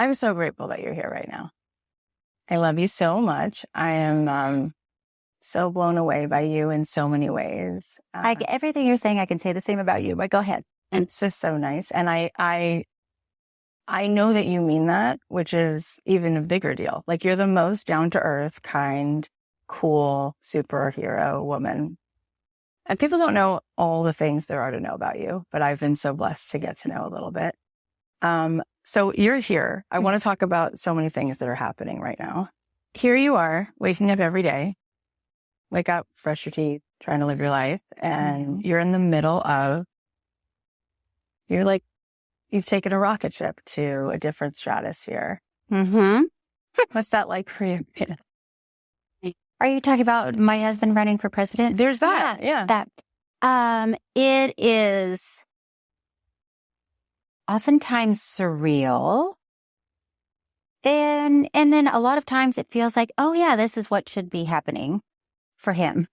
I'm so grateful that you're here right now. I love you so much. I am so blown away by you in so many ways. Everything you're saying, I can say the same about you, but go ahead. It's just so nice. And I know that you mean that, which is even a bigger deal. Like, you're the most down-to-earth, kind, cool superhero woman. And people don't know all the things there are to know about you, but I've been so blessed to get to know a little bit. So you're here. I want to talk about so many things that are happening right now. Here you are, waking up every day, wake up, brush your teeth, trying to live your life. And you're in the middle of, you've taken a rocket ship to a different stratosphere. Mm-hmm. What's that like for you? Are you talking about my husband running for president? There's that. Yeah. That. It is oftentimes surreal. And then a lot of times it feels like, oh yeah, this is what should be happening for him.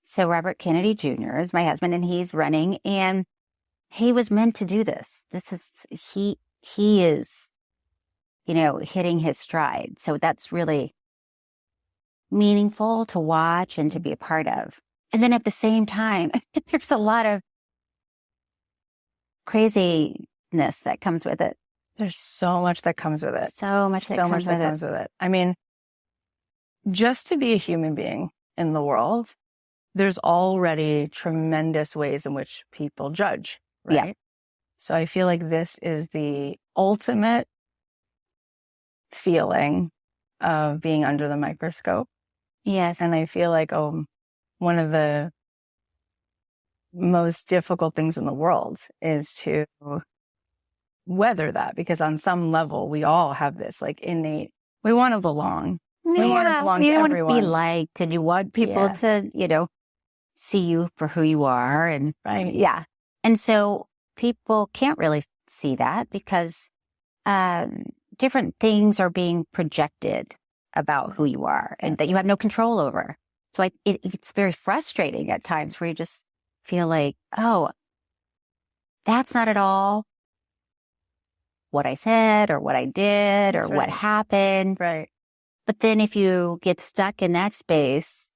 So Robert Kennedy Jr. is my husband, and he's running, and he was meant to do this. He is, hitting his stride. So that's really meaningful to watch and to be a part of. And then at the same time, there's a lot of craziness that comes with it. There's so much that comes with it. So much that comes with it. I mean, just to be a human being in the world, there's already tremendous ways in which people judge, right? Yeah. So I feel like this is the ultimate feeling of being under the microscope. Yes. And I feel like one of the most difficult things in the world is to weather that, because on some level we all have this like innate, we want to belong. We want to belong to everyone. You want to be liked, and you want people to, see you for who you are. And right. Yeah. And so people can't really see that because different things are being projected about who you are and that you have no control over. So it's very frustrating at times where you just feel like, oh, that's not at all what I said or what I did or what happened. Right. But then if you get stuck in that space,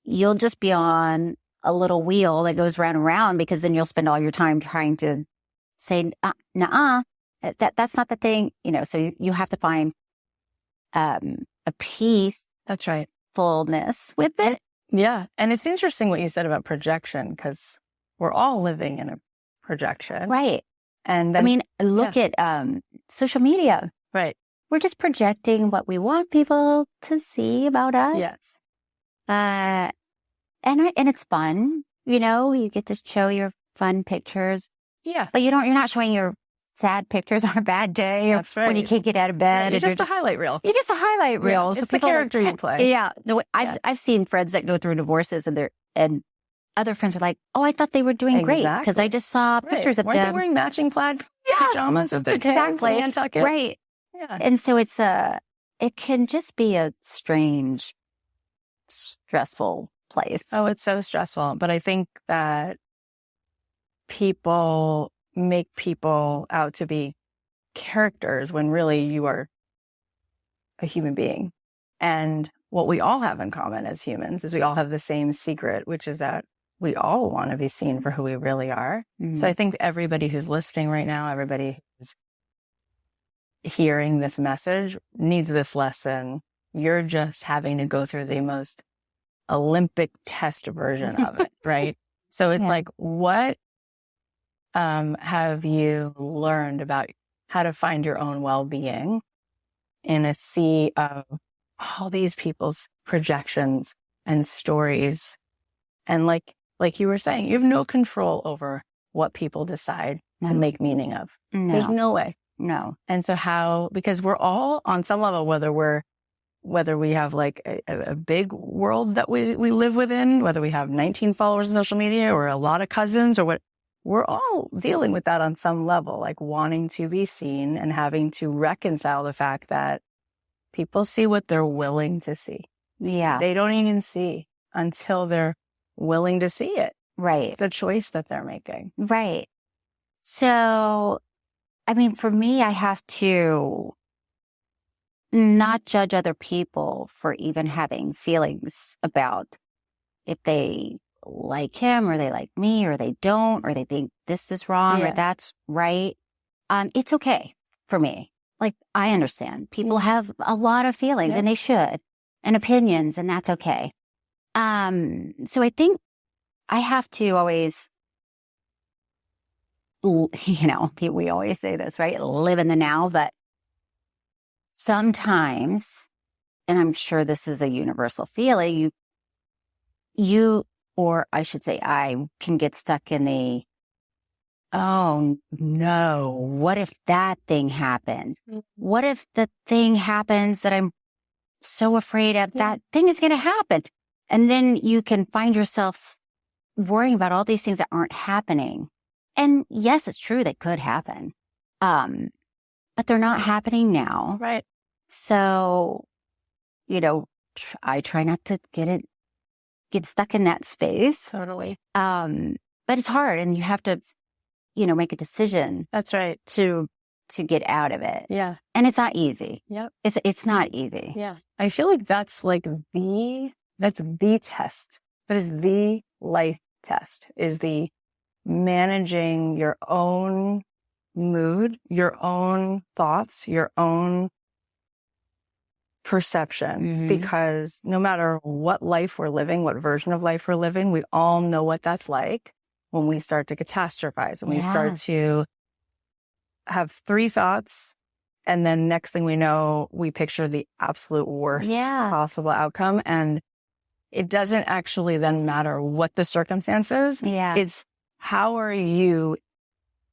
you'll just be on a little wheel that goes round and round, because then you'll spend all your time trying to say, nuh-uh, that's not the thing, so you have to find a peace. That's right. Fullness with it. Yeah. And it's interesting what you said about projection, because we're all living in a projection. Right. And then, look at social media. Right. We're just projecting what we want people to see about us. Yes. And it's fun, you get to show your fun pictures. Yeah. But you're not showing your sad pictures on a bad day or That's right. when you can't get out of bed. You're just a highlight reel. You're just a highlight reel. It's so the character you play. Yeah. I've seen friends that go through divorces and other friends are like, oh, I thought they were doing great because I just saw pictures of Weren't them. They wearing matching plaid pajamas with their exactly. tails and Nantucket? Right. Yeah. And so it can just be a strange, stressful place. Oh, it's so stressful. But I think that people make people out to be characters when really you are a human being. And what we all have in common as humans is we all have the same secret, which is that we all want to be seen for who we really are. Mm-hmm. So I think everybody who's listening right now, everybody who's hearing this message needs this lesson. You're just having to go through the most Olympic test version of it, right? So it's like, what have you learned about how to find your own well-being in a sea of all these people's projections and stories? And like you were saying, you have no control over what people decide to make meaning of. No. There's no way. No. And so because we're all on some level, whether we have like a big world that we live within, whether we have 19 followers on social media or a lot of cousins or what, we're all dealing with that on some level, like wanting to be seen and having to reconcile the fact that people see what they're willing to see. Yeah. They don't even see until they're willing to see it. Right. It's a choice that they're making. Right. So I mean, for me, I have to not judge other people for even having feelings about if they like him or they like me or they don't, or they think this is wrong or that's right. It's okay for me. Like, I understand people have a lot of feelings and they should, and opinions, and that's okay. So I think I have to always, you know, we always say this, right? Live in the now, but sometimes, and I'm sure this is a universal feeling, or I should say, I can get stuck in the, oh no, what if that thing happens? What if the thing happens that I'm so afraid of? That thing is going to happen. And then you can find yourself worrying about all these things that aren't happening. And yes, it's true, they could happen. But they're not happening now. Right. So, you know, I try not to get stuck in that space. Totally. But it's hard, and you have to, you know, make a decision. That's right. To get out of it. Yeah. And it's not easy. Yep. It's not easy. Yeah. I feel like that's like that's the test. That is the life test, is the managing your own mood, your own thoughts, your own perception. Because no matter what life we're living, what version of life we're living, we all know what that's like when we start to catastrophize, when we start to have 3 thoughts, and then next thing we know, we picture the absolute worst possible outcome. And it doesn't actually then matter what the circumstances. It's how are you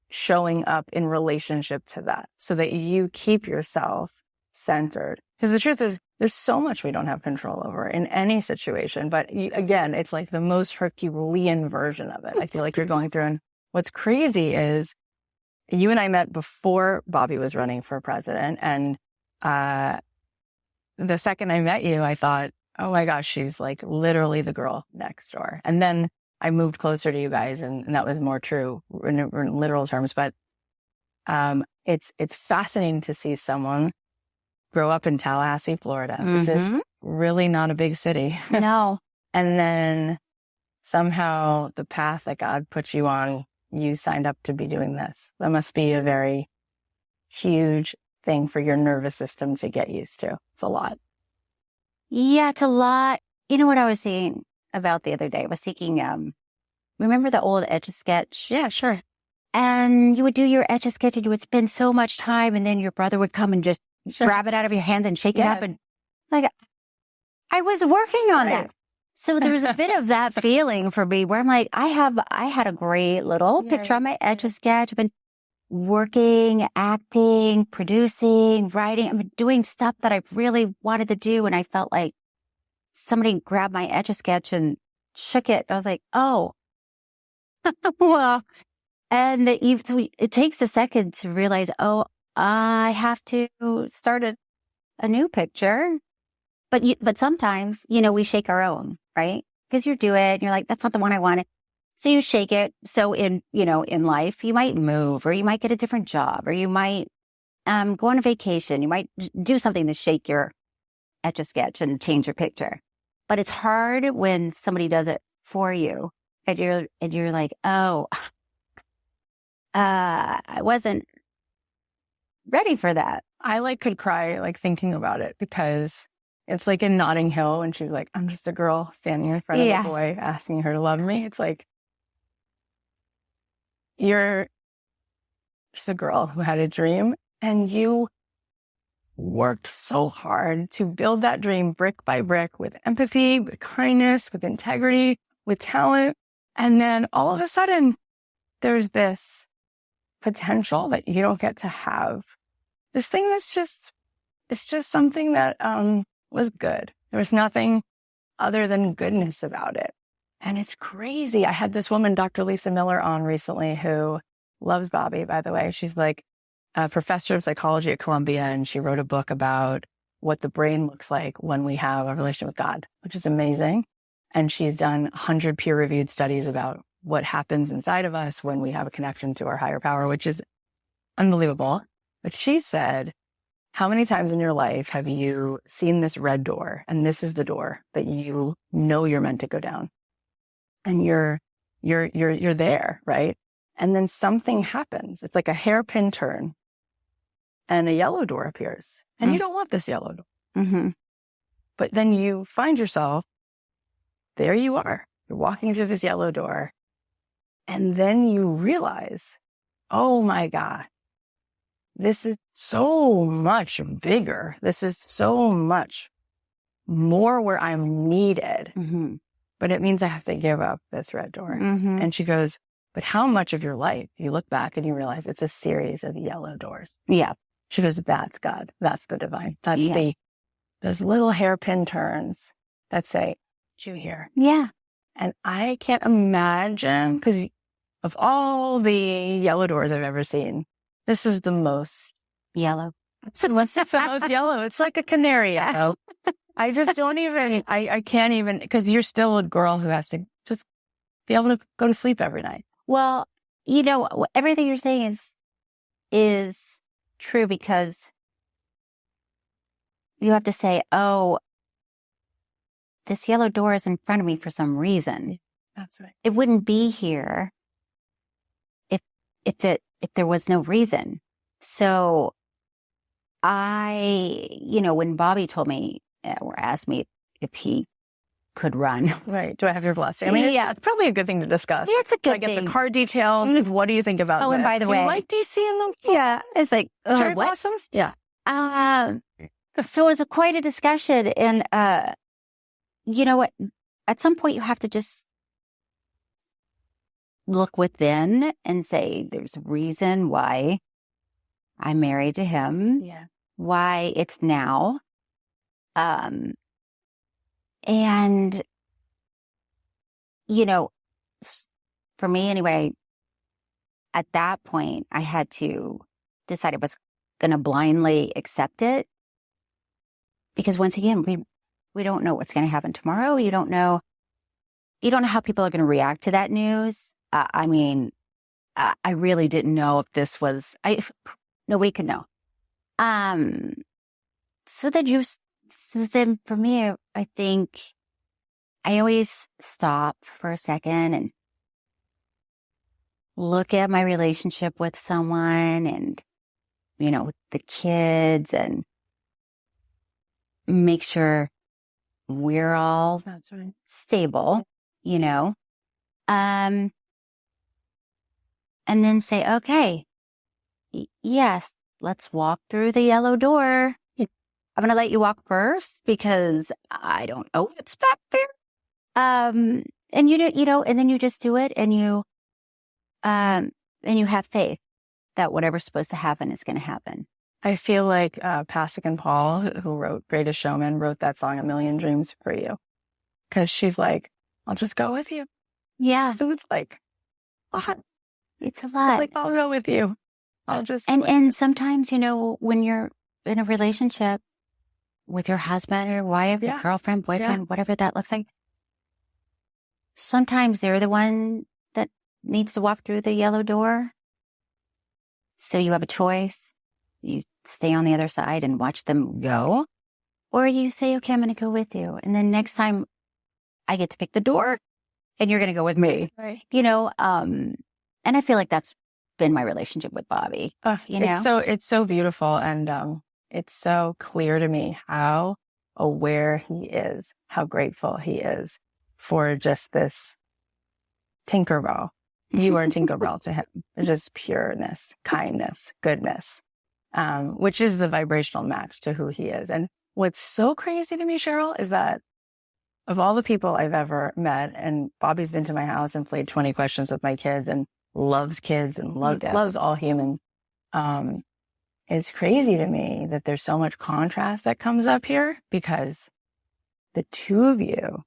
showing up in relationship to that so that you keep yourself centered. Because the truth is, there's so much we don't have control over in any situation. But again, it's like the most Herculean version of it. I feel like you're going through. And what's crazy is you and I met before Bobby was running for president. And the second I met you, I thought, oh my gosh, she's like literally the girl next door. And then I moved closer to you guys, and that was more true in literal terms. But it's fascinating to see someone grow up in Tallahassee, Florida, which is really not a big city. No. And then somehow the path that God put you on, you signed up to be doing this. That must be a very huge thing for your nervous system to get used to. It's a lot. Yeah, it's a lot. You know what I was thinking about the other day? I was thinking, remember the old Etch-a-Sketch? Yeah, sure. And you would do your Etch-a-Sketch and you would spend so much time, and then your brother would come and just grab it out of your hands and shake it up, and like, I was working on that. So there's a bit of that feeling for me where I'm like, I had a great little picture on my Etch-a-Sketch. I've been working, acting, producing, writing. I've been doing stuff that I really wanted to do. And I felt like somebody grabbed my Etch-a-Sketch and shook it. I was like, oh, well, and it takes a second to realize, oh, I have to start a new picture. But sometimes, you know, we shake our own, right? Because you do it and you're like, that's not the one I wanted. So you shake it. So in life, you might move, or you might get a different job, or you might go on a vacation. You might do something to shake your Etch-a-Sketch and change your picture. But it's hard when somebody does it for you, and you're like, oh, I wasn't ready for that. I could cry thinking about it, because it's like in Notting Hill when she's like, I'm just a girl standing in front of a boy asking her to love me. It's like, you're just a girl who had a dream, and you worked so hard to build that dream brick by brick, with empathy, with kindness, with integrity, with talent. And then all of a sudden there's this potential that you don't get to have. This thing it's just something that was good. There was nothing other than goodness about it. And it's crazy. I had this woman, Dr. Lisa Miller, on recently, who loves Bobby, by the way. She's like a professor of psychology at Columbia, and she wrote a book about what the brain looks like when we have a relationship with God, which is amazing. And she's done 100 peer-reviewed studies about what happens inside of us when we have a connection to our higher power, which is unbelievable. But she said, how many times in your life have you seen this red door? And this is the door that you know you're meant to go down. And you're there, right? And then something happens. It's like a hairpin turn and a yellow door appears. And you don't want this yellow door. Mm-hmm. But then you find yourself, there you are. You're walking through this yellow door. And then you realize, oh my God, this is so much bigger. This is so much more where I'm needed. Mm-hmm. But it means I have to give up this red door. Mm-hmm. And she goes, but how much of your life? You look back and you realize it's a series of yellow doors. Yeah. She goes, that's God. That's the divine. That's those little hairpin turns that say, you here. Yeah. And I can't imagine, because of all the yellow doors I've ever seen, this is the most Yellow. What's the most yellow? It's like a canary yellow. I just don't even, I can't even, because you're still a girl who has to just be able to go to sleep every night. Well, you know, everything you're saying is true, because you have to say, oh, this yellow door is in front of me for some reason. That's right. It wouldn't be here if there was no reason. So when Bobby told me or asked me if he could run. Right. Do I have your blessing? I mean, it's probably a good thing to discuss. Yeah, it's a good I get thing. the car details. What do you think about Oh, this? and by the Do way, you like DC and them? Yeah. It's like, Cherry what? blossoms? Yeah. So it was quite a discussion. And, you know what? At some point you have to just look within and say, there's a reason why I'm married to him. Yeah. Why it's now. And, you know, for me anyway, at that point, I had to decide I was going to blindly accept it. Because once again, we don't know what's going to happen tomorrow. You don't know how people are going to react to that news. I mean, I really didn't know if this was, nobody could know. So then for me, I think I always stop for a second and look at my relationship with someone and, you know, the kids, and make sure we're all That's right. stable, you know, and then say, okay, yes, let's walk through the yellow door. I'm going to let you walk first because I don't know what's back there. And and then you just do it, and you have faith that whatever's supposed to happen is going to happen. I feel like Pasek and Paul, who wrote Greatest Showman, wrote that song "A Million Dreams for You," because she's like, "I'll just go with you." Yeah, It was like, what? it's a lot. Like, I'll go with you. I'll just And sometimes, you know, when you're in a relationship with your husband or wife, your girlfriend, boyfriend, whatever that looks like, sometimes they're the one that needs to walk through the yellow door. So you have a choice. You stay on the other side and watch them go, or you say, okay, I'm going to go with you. And then next time I get to pick the door and you're going to go with me, right. you know? And I feel like that's been my relationship with Bobby. You know, it's so beautiful. And, it's so clear to me how aware he is, how grateful he is for just this Tinkerbell. You are Tinkerbell to him. Just pureness, kindness, goodness, which is the vibrational match to who he is. And what's so crazy to me, Cheryl, is that of all the people I've ever met, and Bobby's been to my house and played 20 questions with my kids and loves kids and loves all humans. It's crazy to me that there's so much contrast that comes up here, because the two of you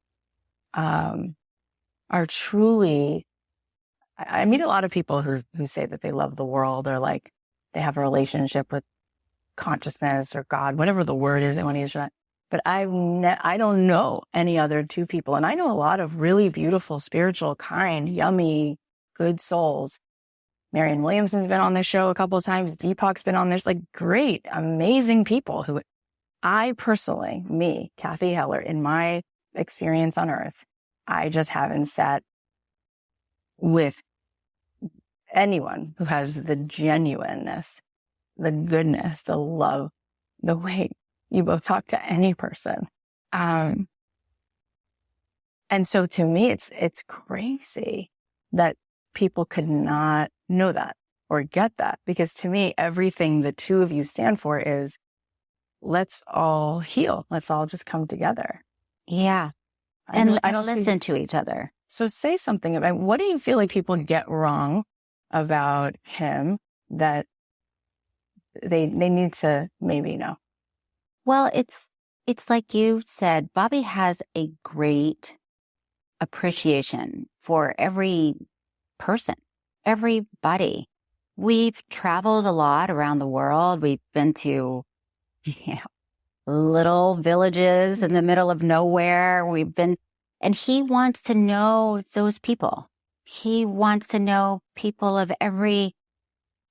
are truly, I meet a lot of people who say that they love the world, or like they have a relationship with consciousness or God, whatever the word is they want to use for that. But I don't know any other two people. And I know a lot of really beautiful, spiritual, kind, yummy, good souls Marianne Williamson's been on this show a couple of times. Deepak's been on this, like great, amazing people who I personally, me, Kathy Heller, in my experience on earth, I just haven't sat with anyone who has the genuineness, the goodness, the love, the way you both talk to any person. And so to me, it's crazy that people could not know that or get that, because to me, everything the two of you stand for is let's all heal. Let's all just come together. Yeah. I don't listen to each other. So say something about, what do you feel like people get wrong about him that they need to maybe know? Well, it's like you said, Bobby has a great appreciation for every person, everybody. We've traveled a lot around the world. We've been to, little villages in the middle of nowhere. And he wants to know those people. He wants to know people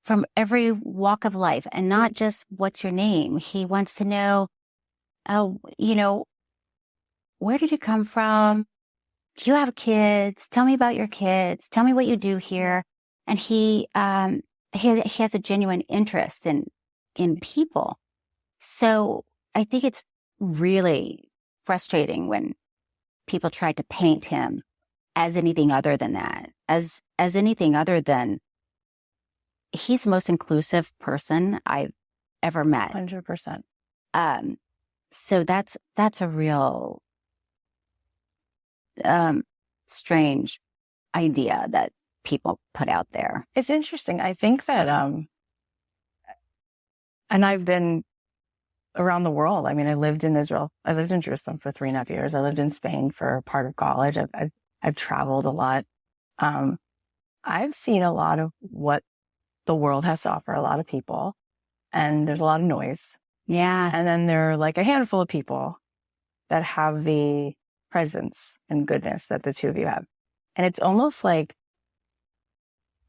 from every walk of life, and not just what's your name. He wants to know, where did you come from? Do you have kids? Tell me about your kids. Tell me what you do here. And he has a genuine interest in people. So I think it's really frustrating when people try to paint him as anything other than that, as anything other than he's the most inclusive person I've ever met. 100%. So that's a real strange idea that people put out there. It's interesting. I think that, and I've been around the world. I mean, I lived in Israel. I lived in Jerusalem for 3.5 years. I lived in Spain for part of college. I've traveled a lot. I've seen a lot of what the world has to offer, a lot of people, and there's a lot of noise. Yeah. And then there are like a handful of people that have the presence and goodness that the two of you have. And it's almost like,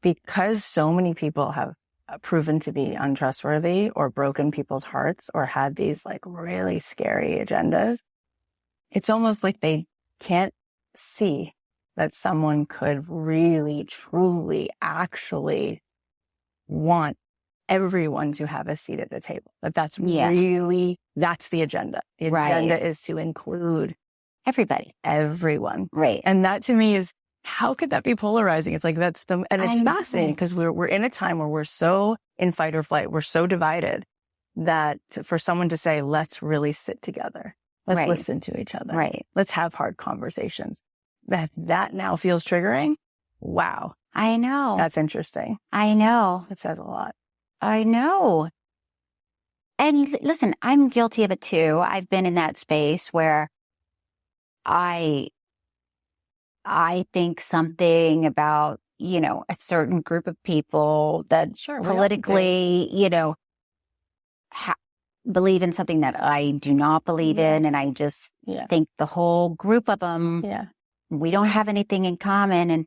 because so many people have proven to be untrustworthy or broken people's hearts or had these like really scary agendas, it's almost like they can't see that someone could really, truly, actually want everyone to have a seat at the table. That's really, that's the agenda. The agenda is to include everyone. Right. And that to me is, how could that be polarizing? It's like, and it's fascinating because we're in a time where we're so in fight or flight. We're so divided that for someone to say, let's really sit together. Let's listen to each other. Right. Let's have hard conversations. That now feels triggering. Wow. I know. That's interesting. I know. It says a lot. I know. And listen, I'm guilty of it too. I've been in that space where I think something about, a certain group of people that politically, believe in something that I do not believe in. And I just think the whole group of them, we don't have anything in common.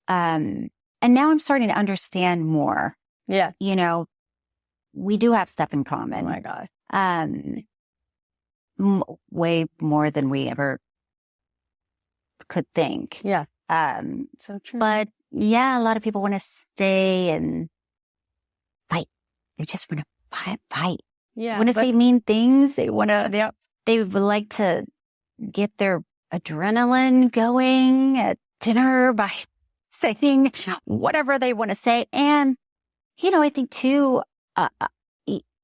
And now I'm starting to understand more. Yeah. We do have stuff in common. Oh my God. Way more than we ever could think. Yeah. So true. But a lot of people want to stay and fight. They just want to fight. Yeah. Want to say mean things. They want to, they would like to get their adrenaline going at dinner by saying whatever they want to say. And, I think too,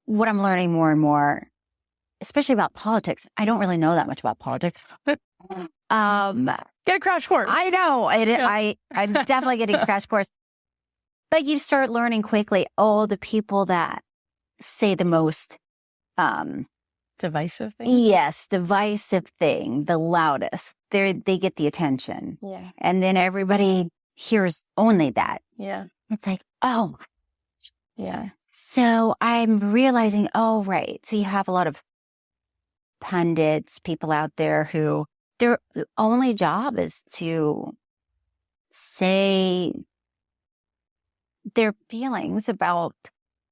what I'm learning more and more, especially about politics, I don't really know that much about politics, but get a crash course. I know. I'm definitely getting a crash course. But you start learning quickly, the people that say the most divisive thing. Yes, divisive thing, the loudest. They get the attention. Yeah. And then everybody hears only that. Yeah. It's like, oh my. Yeah. So I'm realizing, right. So you have a lot of pundits, people out there who their only job is to say their feelings about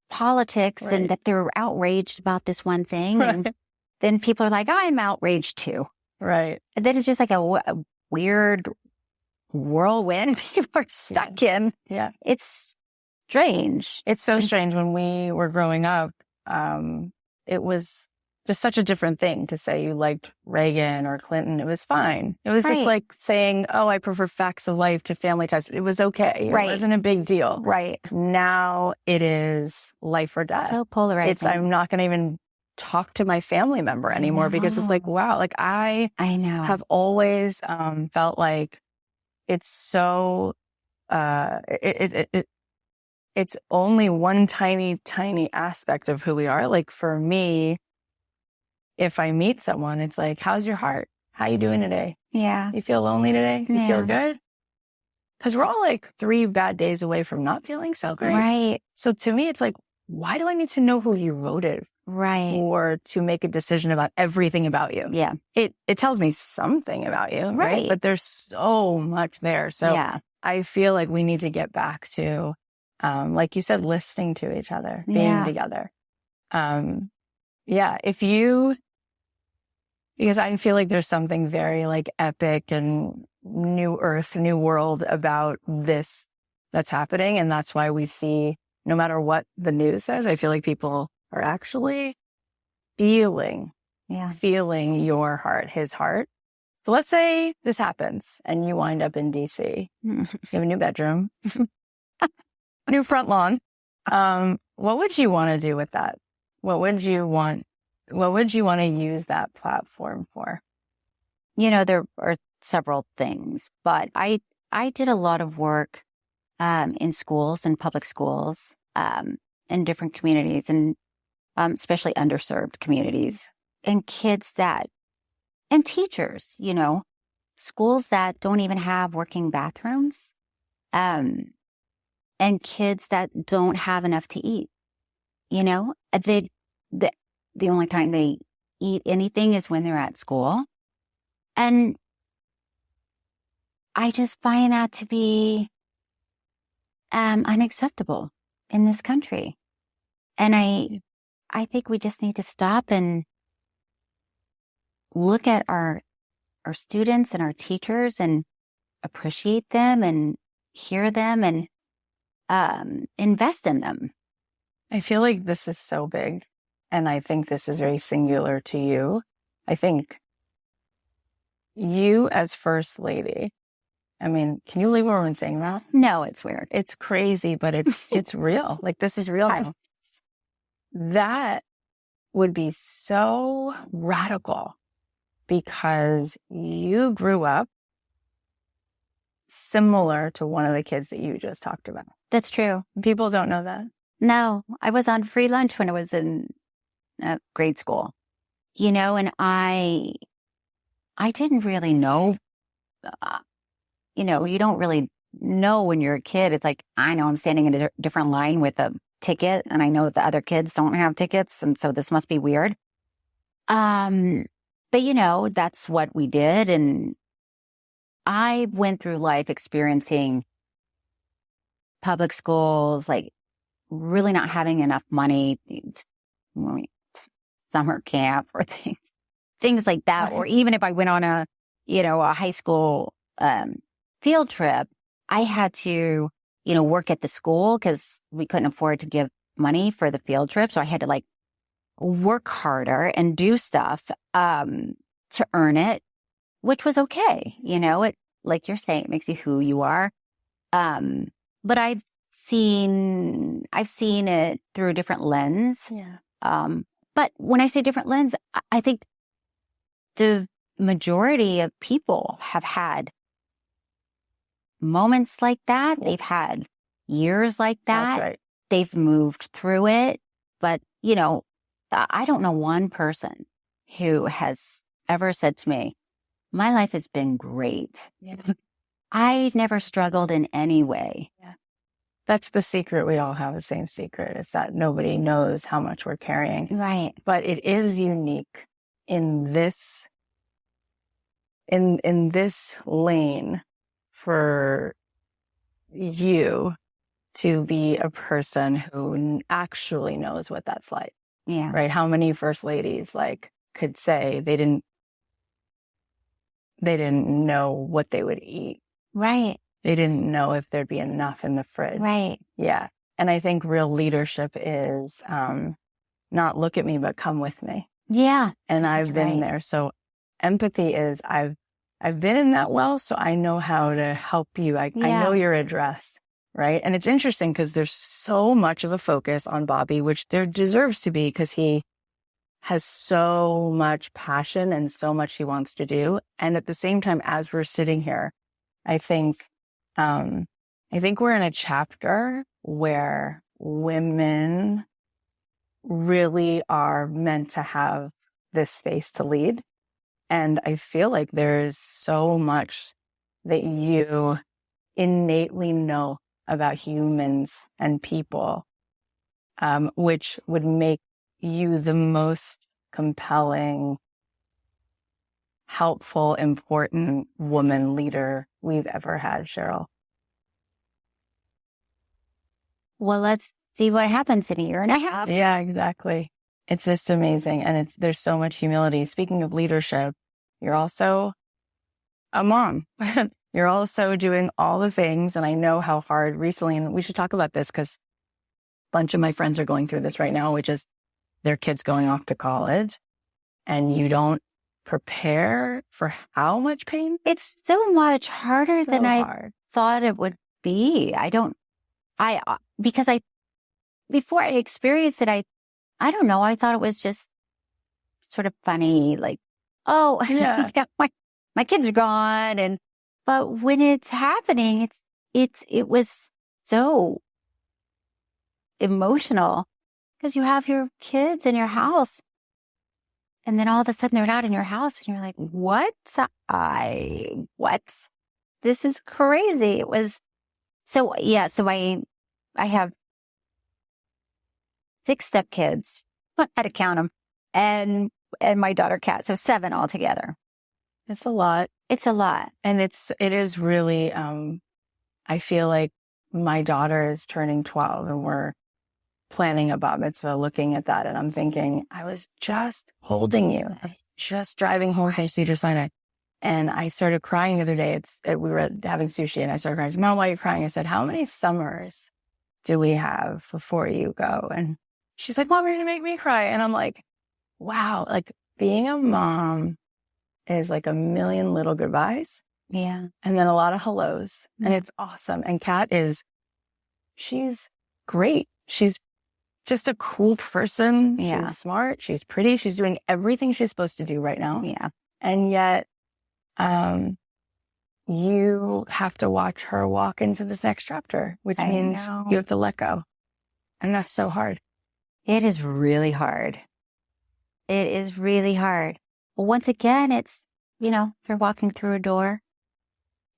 politics Right. and that they're outraged about this one thing. Right. And then people are like, I'm outraged too. Right. And then it's just like a weird whirlwind people are stuck in. Yeah. It's strange. It's so strange. When we were growing up, it was just such a different thing to say you liked Reagan or Clinton. It was fine. It was just Right. like saying, oh, I prefer facts of life to family ties. It was okay. It Right. wasn't a big deal. Right. Now it is life or death. So polarizing. I'm not going to even talk to my family member anymore because it's like, wow, like I know. have always felt like it's so it's only one tiny aspect of who we are. Like for me, if I meet someone, it's like, how's your heart? How you doing today? Yeah. You feel lonely today? You Yeah. feel good? Because we're all like 3 bad days away from not feeling so great. Right. So to me, it's like, why do I need to know who you voted Right. or to make a decision about everything about you? Yeah. It tells me something about you, right? Right. But there's so much there. So Yeah. I feel like we need to get back to, like you said, listening to each other, being Yeah. together. Yeah, because I feel like there's something very like epic and new earth, new world about this that's happening. And that's why we see, no matter what the news says, I feel like people are actually feeling your heart, his heart. So let's say this happens and you wind up in DC. You have a new bedroom, new front lawn. What would you want to do with that? What would you want to use that platform for? There are several things, but I did a lot of work in schools and public schools in different communities and especially underserved communities and kids and teachers, schools that don't even have working bathrooms and kids that don't have enough to eat. The only time they eat anything is when they're at school. And I just find that to be unacceptable in this country. And I think we just need to stop and look at our students and our teachers and appreciate them and hear them and invest in them. I feel like this is so big. And I think this is very singular to you. I think you as First Lady, I mean, can you believe what we're saying that? No, it's weird. It's crazy, but it's real. Like this is real now. That would be so radical because you grew up similar to one of the kids that you just talked about. That's true. People don't know that. No, I was on free lunch when I was in grade school, and I didn't really know, you don't really know when you're a kid. It's like, I know I'm standing in a different line with a ticket and I know the other kids don't have tickets. And so this must be weird. But that's what we did. And I went through life experiencing public schools, like really not having enough money, summer camp or things like that. Or even if I went on a high school field trip, I had to, work at the school because we couldn't afford to give money for the field trip. So I had to like work harder and do stuff to earn it, which was okay. It, like you're saying, it makes you who you are. But I've seen it through a different lens. Yeah. But when I say different lens, I think the majority of people have had moments like that. They've had years like that. That's right. They've moved through it. But, I don't know one person who has ever said to me, my life has been great. Yeah. I've never struggled in any way. Yeah. That's the secret. We all have the same secret, is that nobody knows how much we're carrying. Right. But it is unique in this lane for you to be a person who actually knows what that's like. Yeah. Right? How many first ladies like could say they didn't know what they would eat. Right. They didn't know if there'd be enough in the fridge. Right. Yeah. And I think real leadership is not look at me, but come with me. Yeah. And I've been there. So empathy is I've been in that well, so I know how to help you. I know your address, right? And it's interesting because there's so much of a focus on Bobby, which there deserves to be because he has so much passion and so much he wants to do. And at the same time, as we're sitting here, I think we're in a chapter where women really are meant to have this space to lead. And I feel like there's so much that you innately know about humans and people, which would make you the most compelling, helpful, important woman leader we've ever had, Cheryl. Well, let's see what happens in a year and a half. Yeah, exactly. It's just amazing. And there's so much humility. Speaking of leadership, you're also a mom. You're also doing all the things. And I know how hard recently, and we should talk about this because a bunch of my friends are going through this right now, which is their kids going off to college and you don't prepare for how much pain? It's so much harder than I thought it would be. Before I experienced it, I don't know. I thought it was just sort of funny, like, oh, yeah, my kids are gone. But when it's happening, it was so emotional because you have your kids in your house and then all of a sudden they're not in your house and you're like, what? This is crazy. It was so I have 6 stepkids. I had to count them, and my daughter Kat, so 7 altogether. It's a lot. It's a lot, and it is really. I feel like my daughter is turning 12, and we're planning a bat mitzvah. Looking at that, and I'm thinking, I was just holding you, I was just driving home from Cedar Sinai, and I started crying the other day. We were having sushi, and I started crying. Mom, why are you crying? I said, how many summers do we have before you go? And she's like, Mom, you're going to make me cry. And I'm like, wow, like being a mom is like a million little goodbyes. Yeah. And then a lot of hellos. And it's awesome. And Kat she's great. She's just a cool person. Yeah. She's smart. She's pretty. She's doing everything she's supposed to do right now. Yeah. And yet, you have to watch her walk into this next chapter, which means you have to let go. And that's so hard. It is really hard. It is really hard. Well, once again, it's, you're walking through a door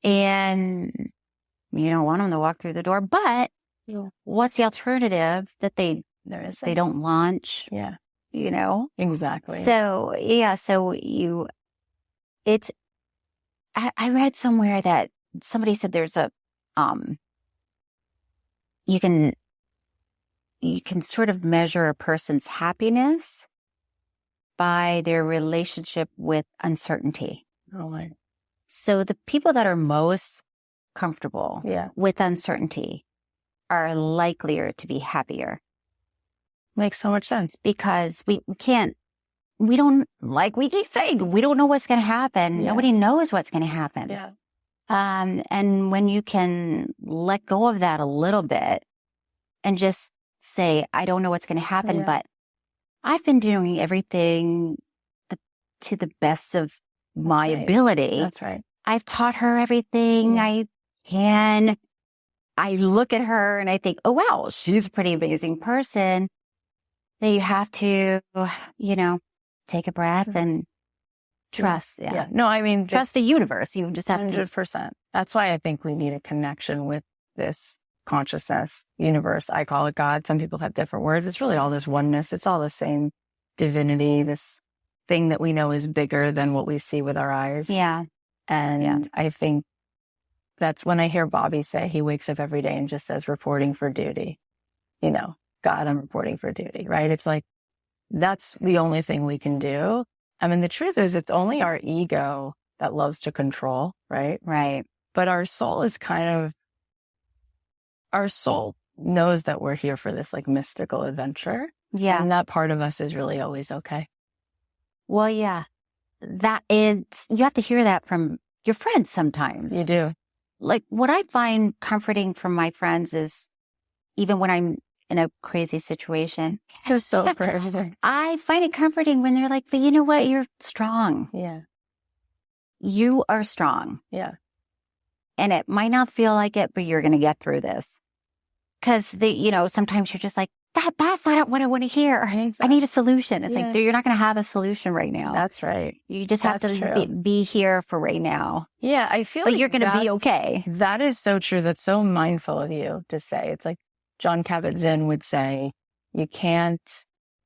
and you don't want them to walk through the door, but what's the alternative that they don't launch? Yeah. So, Exactly. I read somewhere that somebody said there's a, you can sort of measure a person's happiness by their relationship with uncertainty. Oh my. So the people that are most comfortable with uncertainty are likelier to be happier. Makes so much sense. Because we don't, like we keep saying, we don't know what's going to happen. Yeah. Nobody knows what's going to happen. Yeah. And when you can let go of that a little bit and just say, I don't know what's going to happen, but I've been doing everything to the best of my ability. That's right. I've taught her everything I can. I look at her and I think, oh, wow, she's a pretty amazing person. Then you have to, take a breath and trust. Yeah. No, I mean, trust the universe. You just have 100%. That's why I think we need a connection with this consciousness, universe. I call it God. Some people have different words. It's really all this oneness. It's all the same divinity, this thing that we know is bigger than what we see with our eyes. Yeah. And I think that's when I hear Bobby say he wakes up every day and just says, reporting for duty. You know, God, I'm reporting for duty, right? It's like, that's the only thing we can do. I mean, the truth is it's only our ego that loves to control, right? Right. But our soul is our soul knows that we're here for this like mystical adventure. Yeah. And that part of us is really always okay. Well, yeah. That is, you have to hear that from your friends sometimes. You do. Like what I find comforting from my friends is even when I'm in a crazy situation, I'm so perfect. I find it comforting when they're like, but you know what? You're strong. Yeah. You are strong. Yeah. And it might not feel like it, but you're going to get through this. Because, sometimes you're just like, that's not what I want to hear. Exactly. I need a solution. It's like, you're not going to have a solution right now. That's right. You just have to be here for right now. Yeah, I feel but like you're going to be okay. That is so true. That's so mindful of you to say. It's like John Kabat-Zinn would say, you can't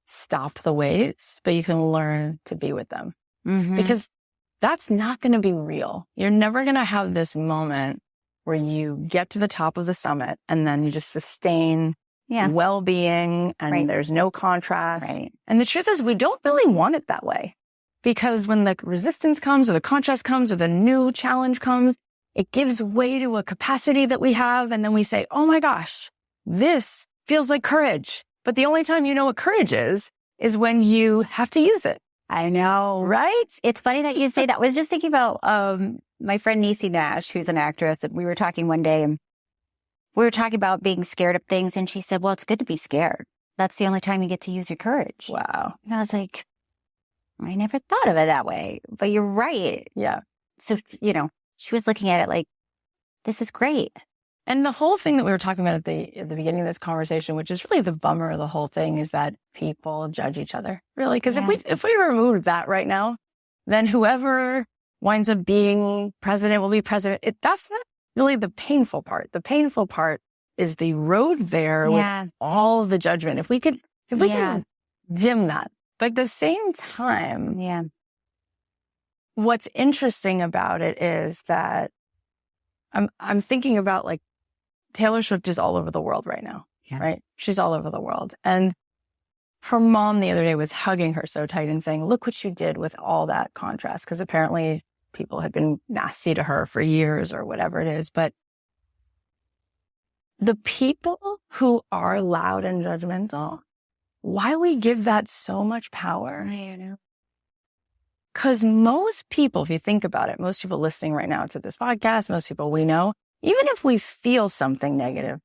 stop the waves, but you can learn to be with them. Mm-hmm. Because that's not going to be real. You're never going to have this moment where you get to the top of the summit and then you just sustain well-being and there's no contrast. Right. And the truth is we don't really want it that way, because when the resistance comes or the contrast comes or the new challenge comes, it gives way to a capacity that we have. And then we say, oh my gosh, this feels like courage. But the only time you know what courage is when you have to use it. I know. Right? It's funny that you say that. I was just thinking about my friend Niecy Nash, who's an actress. And we were talking one day and we were talking about being scared of things. And she said, well, it's good to be scared. That's the only time you get to use your courage. Wow. And I was like, I never thought of it that way. But you're right. Yeah. So, she was looking at it like, this is great. And the whole thing that we were talking about at the beginning of this conversation, which is really the bummer of the whole thing, is that people judge each other. Really, because if we remove that right now, then whoever winds up being president will be president. That's not really the painful part. The painful part is the road there with all the judgment. If we could dim that. But at the same time, what's interesting about it is that I'm thinking about like Taylor Swift is all over the world right now, right? She's all over the world. And her mom the other day was hugging her so tight and saying, look what you did with all that contrast. Because apparently people had been nasty to her for years or whatever it is. But the people who are loud and judgmental, why we give that so much power? I don't know. Because most people, if you think about it, most people listening right now to this podcast, most people we know, even if we feel something negative,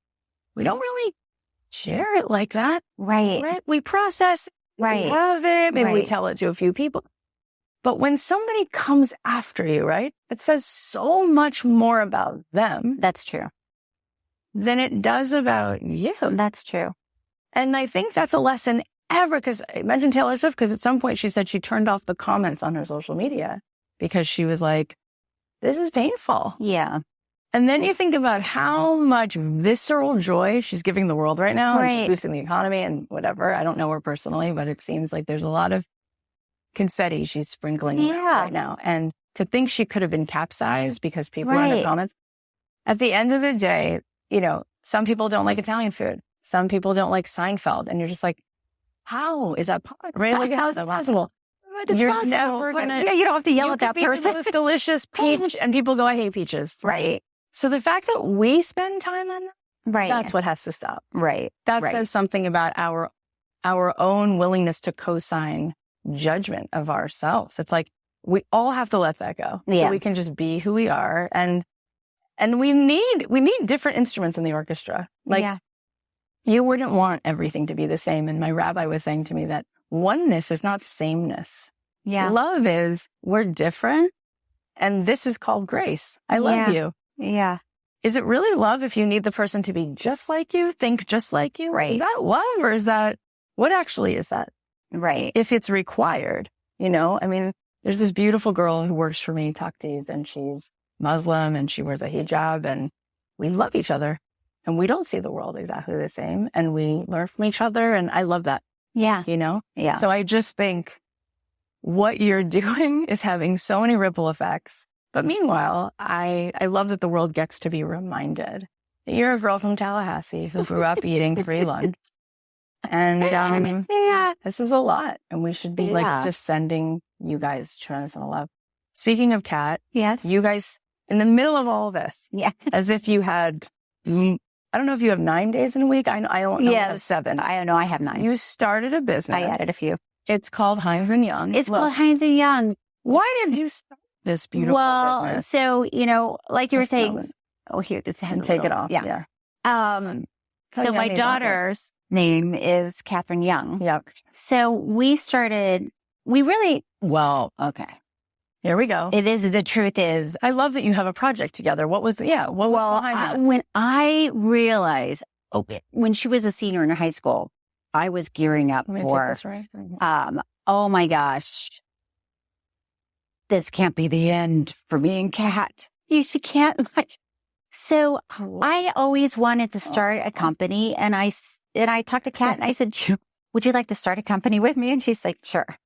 we don't really share it like that. Right. We process it. Right. We have it. Maybe we tell it to a few people. But when somebody comes after you, right, it says so much more about them. That's true. Than it does about you. That's true. And I think that's a lesson ever, because I mentioned Taylor Swift, because at some point she said she turned off the comments on her social media because she was like, this is painful. Yeah. And then you think about how much visceral joy she's giving the world right now. Right. And she's boosting the economy and whatever. I don't know her personally, but it seems like there's a lot of confetti she's sprinkling right now. And to think she could have been capsized because people are in the comments. At the end of the day, some people don't like Italian food. Some people don't like Seinfeld. And you're just like, how is that possible? Right? Like, how is that possible? You're possible. never gonna. You don't have to yell at that person. This delicious peach, and people go, "I hate peaches." Right. So the fact that we spend time on that, that's what has to stop. Right. That says something about our own willingness to co-sign judgment of ourselves. It's like we all have to let that go, so we can just be who we are, and we need different instruments in the orchestra. Like you wouldn't want everything to be the same. And my rabbi was saying to me that oneness is not sameness. Yeah. Love is we're different. And this is called grace. I love you. Yeah. Is it really love if you need the person to be just like you, think just like you? Right. Is that love, or is that, what actually is that? Right. If it's required, I mean, there's this beautiful girl who works for me, Taktiz, and she's Muslim and she wears a hijab, and we love each other. And we don't see the world exactly the same. And we learn from each other. And I love that. Yeah. Yeah. So I just think what you're doing is having so many ripple effects. But meanwhile, I love that the world gets to be reminded that you're a girl from Tallahassee who grew up eating free lunch. And this is a lot. And we should be like just sending you guys tremendous love. Speaking of Kat, Yes. you guys in the middle of all this, as if you had, I don't know if you have 9 days in a week. I don't know. You have 7. I don't know. I have 9. You started a business. I added a few. It's called Hines Young. It's called Hines Young. Why did you start this beautiful business? So, like you were saying, here, this has take it off. Yeah. So my daughter's name is Catherine Young. Yep. So okay. Here we go. The truth is, I love that you have a project together. What was, what was behind that? When I realized, when she was a senior in high school, I was gearing up for, oh my gosh, this can't be the end for me and Kat. She can't. So I always wanted to start a company, and I talked to Kat and I said, would you like to start a company with me? And she's like, sure.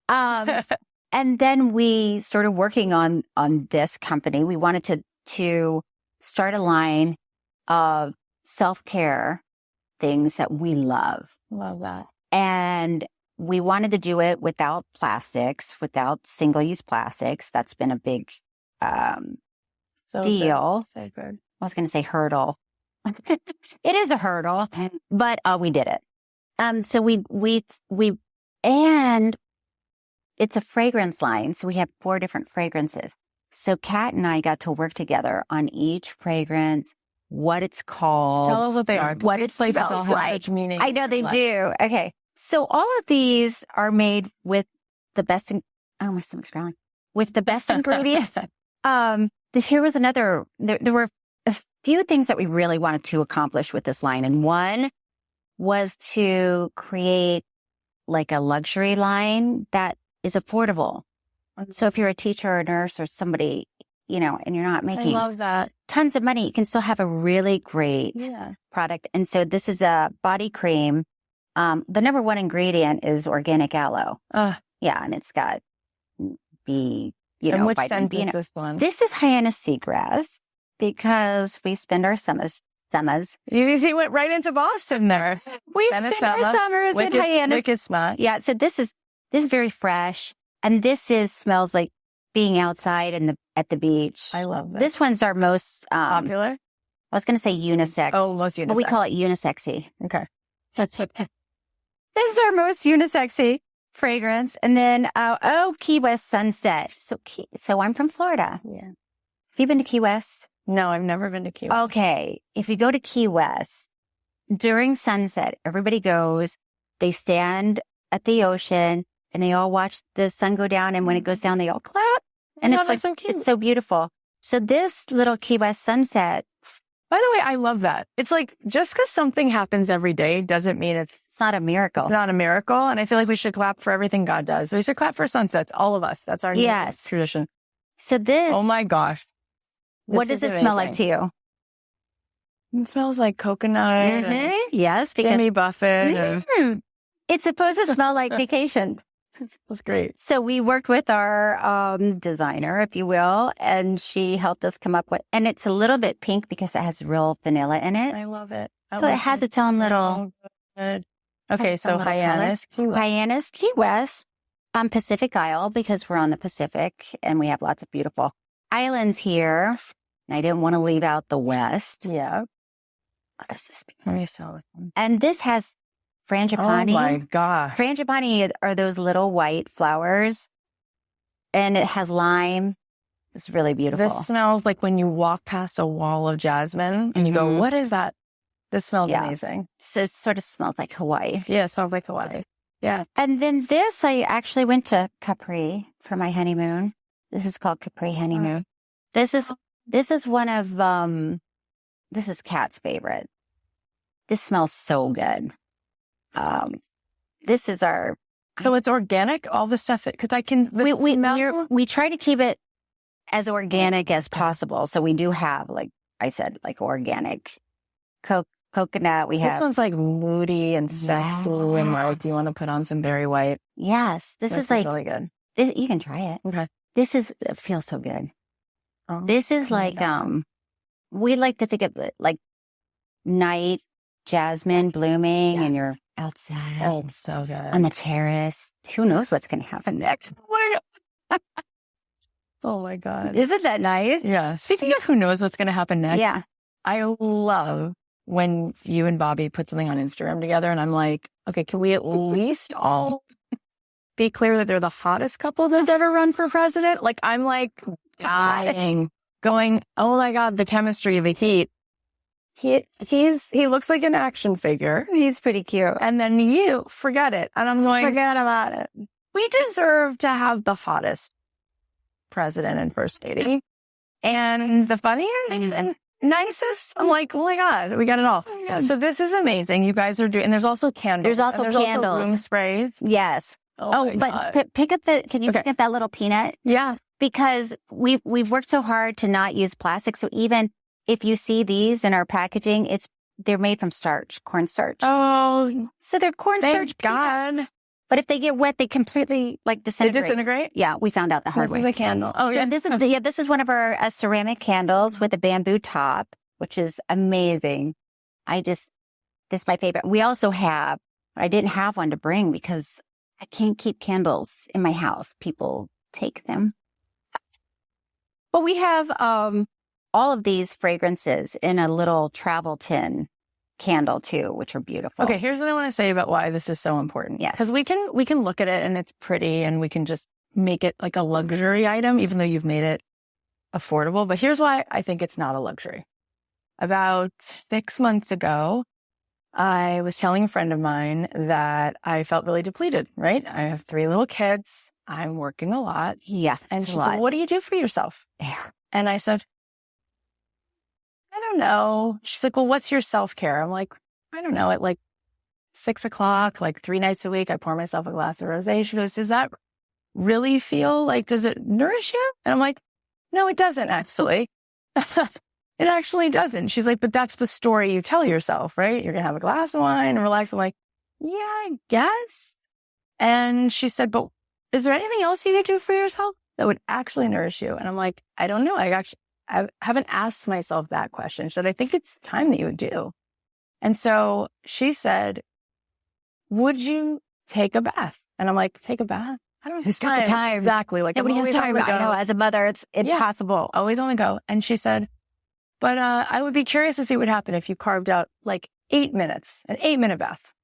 And then we started working on this company. We wanted to start a line of self-care things that we love. Love that. And we wanted to do it without plastics, without single-use plastics. That's been a big deal. So good. I was going to say hurdle. It is a hurdle, but we did it. So and it's a fragrance line. So we have 4 different fragrances. So Kat and I got to work together on each fragrance, what it's called. Tell us what they are. What it smells like. I know they do. Okay. So all of these are made with the best, my stomach's growling, with the best ingredients. Here was another, there were a few things that we really wanted to accomplish with this line. And one was to create like a luxury line that is affordable. So if you're a teacher or a nurse or somebody, and you're not making I love that. tons of money, you can still have a really great product. And so this is a body cream. The number 1 ingredient is organic aloe. And it's got and which vitamin scent B. is this one? This is hyannis seagrass because we spend our summers. You went right into Boston there. We spend our summers in hyannis. Yeah, so this is very fresh, and smells like being outside at the beach. I love this. This one's our most popular. I was going to say unisex. Oh, most unisex. But we call it unisexy. Okay. This is our most unisexy fragrance. And then, Key West Sunset. So I'm from Florida. Yeah. Have you been to Key West? No, I've never been to Key West. Okay. If you go to Key West, during sunset, everybody goes, they stand at the ocean and they all watch the sun go down. And when it goes down, they all clap. And it's so cute. It's so beautiful. So this little Key West sunset. By the way, I love that. It's like, just because something happens every day doesn't mean it's not a miracle. It's not a miracle. And I feel like we should clap for everything God does. We should clap for sunsets, all of us. That's our tradition. So this. Oh my gosh. What does it smell like to you? It smells like coconut. Yes. Jimmy Buffett. It's supposed to smell like vacation. It smells great. So we worked with our designer, if you will, and she helped us come up with, and it's a little bit pink because it has real vanilla in it. I love it. So it has its own little. Good. Okay, so Hyannis Key West, Pacific Isle, because we're on the Pacific and we have lots of beautiful islands here. And I didn't want to leave out the West. Yeah. Oh, this is beautiful. And this has frangipani. Oh my God. Frangipani are those little white flowers, and it has lime. It's really beautiful. This smells like when you walk past a wall of jasmine and you go, what is that? This smells amazing. So it sort of smells like Hawaii. Yeah, it smells like Hawaii. Yeah. And then this, I actually went to Capri for my honeymoon. This is called Capri Honeymoon. This is one of, this is Kat's favorite. This smells so good. This is our. So it's organic, all the stuff because I can. We try to keep it as organic as possible. So we do have, like I said, like organic coconut. We have. This one's like moody and sexy and like, do you want to put on some berry white? Yes. This is like really good. You can try it. Okay. It feels so good. Oh, This is like, we like to think of it like night jasmine blooming and you're outside oh, so good. on the terrace. Who knows what's going to happen next? Oh my God. Isn't that nice? Yeah. Speaking of who knows what's going to happen next. Yeah. I love when you and Bobby put something on Instagram together and I'm like, okay, can we at least all be clear that they're the hottest couple that's ever run for president? Like, I'm like dying, going, oh my God, the chemistry, the heat. He looks like an action figure. He's pretty cute. And then you forget it. And I'm going, Forget about it. we deserve to have the hottest president and first lady. And the funnier and nicest. I'm like, oh my God, we got it all. Yeah, so this is amazing. You guys are doing, and there's also candles. There's also and candles. Also room sprays. Yes. Oh, but pick up can you pick up that little peanut? Yeah. Because we've worked so hard to not use plastic. So even if you see these in our packaging, they're made from starch, cornstarch. Oh, so they're cornstarch God. peanuts. But if they get wet, they completely disintegrate. They disintegrate? Yeah, we found out the hard way. This is a candle. Oh, so yeah. This is one of our ceramic candles with a bamboo top, which is amazing. This is my favorite. We also I didn't have one to bring because I can't keep candles in my house. People take them. But we have all of these fragrances in a little travel tin candle too, which are beautiful. Okay, here's what I want to say about why this is so important. Yes. Because we can look at it and it's pretty and we can just make it like a luxury item, even though you've made it affordable. But here's why I think it's not a luxury. About 6 months ago, I was telling a friend of mine that I felt really depleted, right? I have 3 little kids. I'm working a lot. Yeah. And she said, well, what do you do for yourself? There. And I said, I don't know. She's like, well, what's your self-care? I'm like, I don't know. At like 6 o'clock, like 3 nights a week, I pour myself a glass of rosé. She goes, does that really feel like, does it nourish you? And I'm like, no, it doesn't actually. It actually doesn't. She's like, but that's the story you tell yourself, right? You're going to have a glass of wine and relax. I'm like, yeah, I guess. And she said, but is there anything else you could do for yourself that would actually nourish you? And I'm like, I don't know. I haven't asked myself that question. She said, I think it's time that you would do. And so she said, would you take a bath? And I'm like, take a bath? I don't know. Who's got the time? Exactly. Like, nobody has time. I know. As a mother, it's impossible. Always on the go. And she said, but I would be curious to see what happened if you carved out like 8 minutes, an 8-minute bath.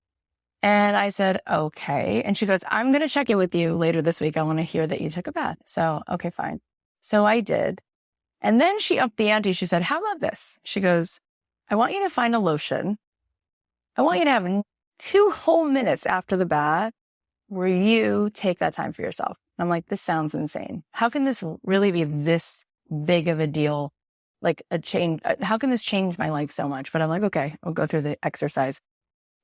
And I said, okay. And she goes, I'm going to check in with you later this week. I want to hear that you took a bath. So, okay, fine. So I did. And then she upped the ante. She said, how about this? She goes, I want you to find a lotion. I want you to have 2 whole minutes after the bath where you take that time for yourself. I'm like, this sounds insane. How can this really be this big of a deal? Like a change. How can this change my life so much? But I'm like, okay, I'll go through the exercise.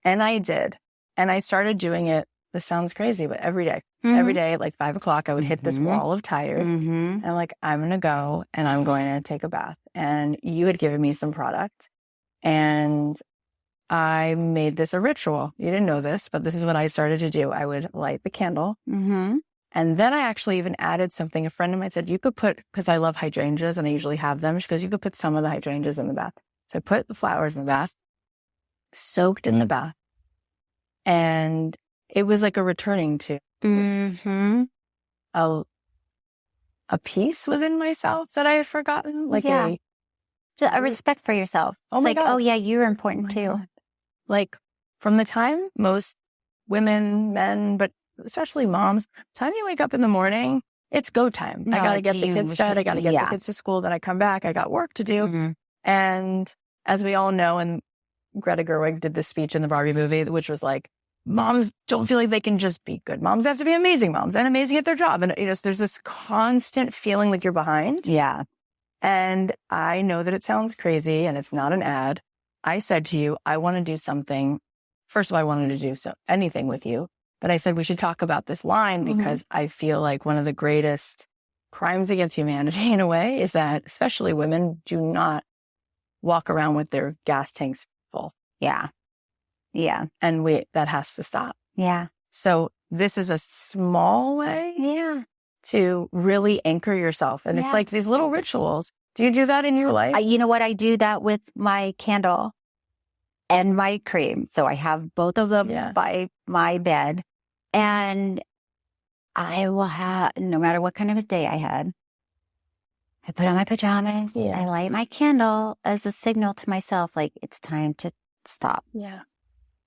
And I did. And I started doing it. This sounds crazy, but every day, every day at like 5 o'clock, I would hit this wall of tired. And I'm like, I'm going to go and I'm going to take a bath. And you had given me some product and I made this a ritual. You didn't know this, but this is what I started to do. I would light the candle. And then I actually even added something. A friend of mine said, you could put, because I love hydrangeas and I usually have them. She goes, you could put some of the hydrangeas in the bath. So I put the flowers in the bath, soaked in the bath. And it was like a returning to a peace within myself that I had forgotten. Like a respect for yourself. Oh it's my like, God. oh yeah, you're important too. God. Like from the time most women, men, but especially moms, time you wake up in the morning, it's go time. I got to get the kids fed. I got to get the kids to school. Then I come back. I got work to do. And as we all know, and Greta Gerwig did this speech in the Barbie movie, which was like, moms don't feel like they can just be good moms. They have to be amazing moms and amazing at their job. And there's this constant feeling like you're behind. Yeah. And I know that it sounds crazy and it's not an ad. I said to you, I want to do something. First of all, I wanted to do anything with you. But I said we should talk about this line because I feel like one of the greatest crimes against humanity in a way is that especially women do not walk around with their gas tanks full. Yeah. Yeah. And that has to stop. Yeah. So this is a small way to really anchor yourself. And it's like these little rituals. Do you do that in your life? You know what? I do that with my candle and my cream. So I have both of them by my bed. And I will have, no matter what kind of a day I had, I put on my pajamas. I light my candle as a signal to myself, like it's time to stop. Yeah.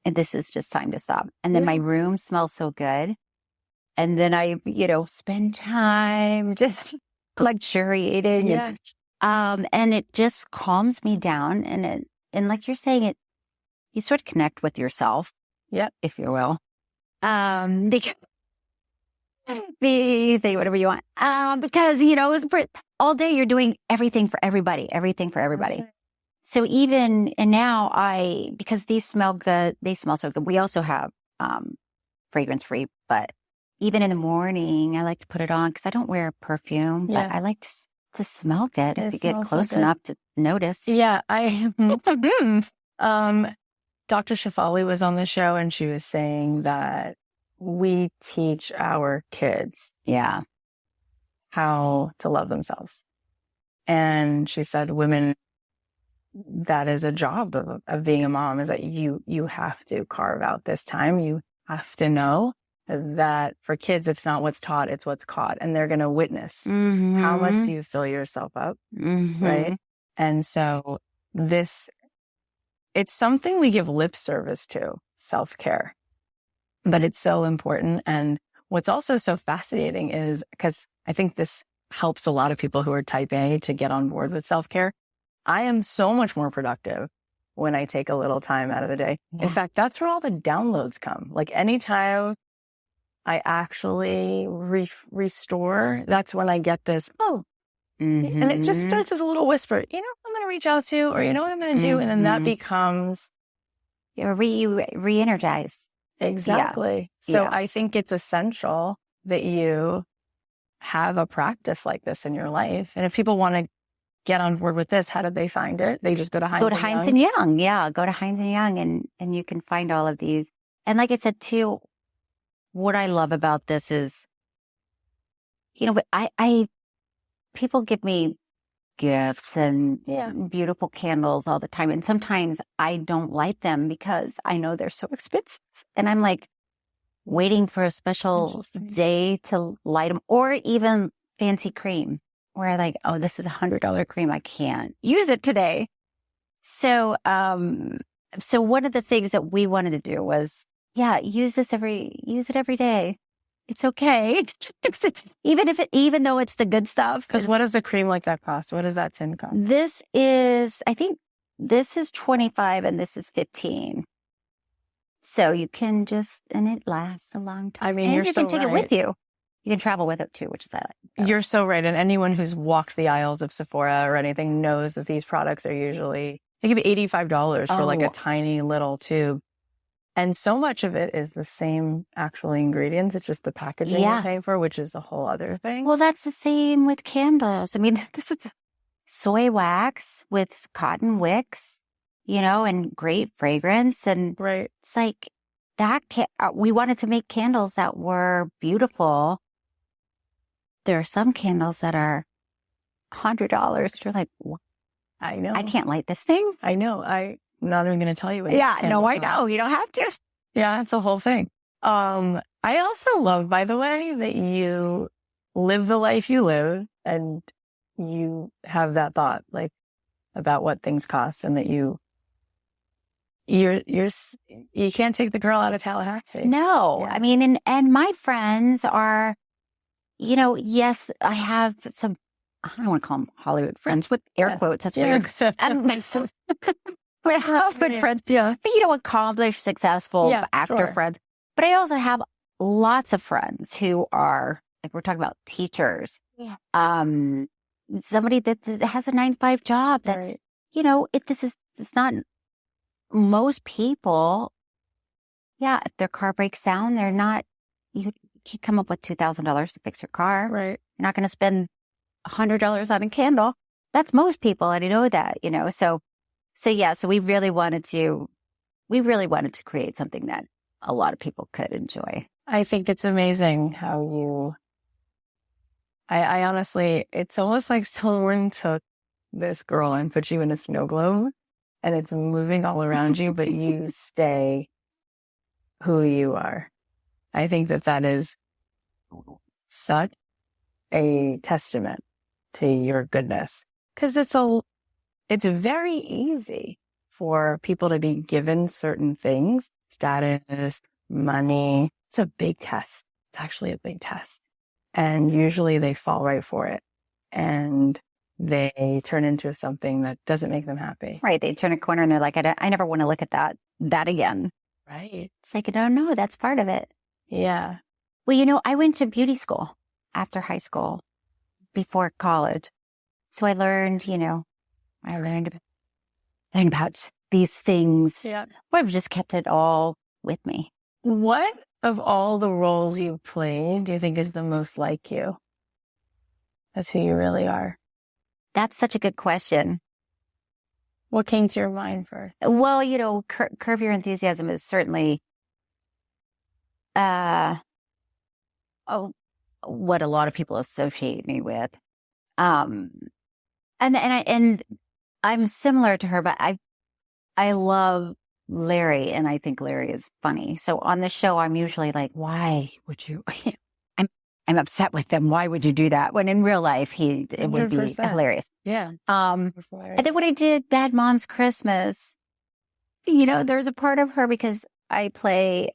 And this is just time to stop. And then my room smells so good. And then I, spend time just luxuriating. Yeah. And it just calms me down. And like you're saying, you sort of connect with yourself. Yep. If you will. Because be say whatever you want. Because, all day you're doing everything for everybody. Right. So and now because these smell good, they smell so good. We also have, fragrance free, but even in the morning, I like to put it on because I don't wear perfume, but I like to smell good if you get close enough to notice. Yeah. Dr. Shafali was on the show and she was saying that we teach our kids how to love themselves. And she said, women, that is a job of being a mom, is that you have to carve out this time. You have to know that for kids, it's not what's taught, it's what's caught. And they're going to witness how much do you fill yourself up, right? And so it's something we give lip service to, self-care. But it's so important. And what's also so fascinating is, because I think this helps a lot of people who are type A to get on board with self-care. I am so much more productive when I take a little time out of the day. Yeah. In fact, that's where all the downloads come. Like anytime I actually restore, that's when I get this, and it just starts as a little whisper, I'm going to reach out to, or you know what I'm going to do? And then that becomes... You're re-energized. Exactly. Yeah. So I think it's essential that you have a practice like this in your life. And if people want to get on board with this, how do they find it? They just go to Hines and Young. Yeah. Go to Hines and Young and you can find all of these. And like I said, too, what I love about this is, people give me gifts and beautiful candles all the time. And sometimes I don't light them because I know they're so expensive. And I'm like waiting for a special day to light them, or even fancy cream where I like, this is $100 cream. I can't use it today. So one of the things that we wanted to do was, use it every day. It's okay. Even though it's the good stuff. Because what does a cream like that cost? What does that tin cost? I think this is 25 and this is 15. So you can and it lasts a long time. I mean, and you can take it with you. You can travel with it too, which is I like. You're so right. And anyone who's walked the aisles of Sephora or anything knows that these products are usually, they give you $85 for like a tiny little tube. And so much of it is the same actual ingredients. It's just the packaging you're paying for, which is a whole other thing. Well, that's the same with candles. I mean, this is soy wax with cotton wicks, and great fragrance. And it's like that. We wanted to make candles that were beautiful. There are some candles that are $100. You're like, what? I know. I can't light this thing. I know. I'm not even going to tell you what. I know. You don't have to. Yeah, it's a whole thing. I also love, by the way, that you live the life you live and you have that thought, like, about what things cost, and that you can't take the girl out of Tallahassee. No. Yeah. I mean, and my friends are, yes, I have some, I don't want to call them Hollywood friends with air quotes. That's weird. I have good friends, but accomplished, successful actor friends. But I also have lots of friends who are, like we're talking about, teachers. Yeah. Somebody that has a 9-to-5 job. That's it's not most people. Yeah, if their car breaks down, they're not. You come up with $2,000 to fix your car. Right. You're not going to spend $100 on a candle. That's most people, and I know that. So we really wanted to create something that a lot of people could enjoy. I think it's amazing how I honestly, it's almost like someone took this girl and put you in a snow globe and it's moving all around you, but you stay who you are. I think that is such a testament to your goodness, because it's very easy for people to be given certain things, status, money. It's a big test. It's actually a big test. And usually they fall right for it. And they turn into something that doesn't make them happy. Right. They turn a corner and they're like, I never want to look at that again. Right. It's like, no, that's part of it. Yeah. Well, I went to beauty school after high school, before college. So I learned, I learned about these things. Yeah. But I've just kept it all with me. What of all the roles you've played do you think is the most like you? That's who you really are. That's such a good question. What came to your mind first? Well, Curb Your Enthusiasm is certainly what a lot of people associate me with. And I'm similar to her, but I love Larry, and I think Larry is funny. So on the show, I'm usually like, why would you? I'm upset with them. Why would you do that? When in real life, it would be 100%. hilarious. Yeah. And then when I did Bad Moms Christmas, there's a part of her because I play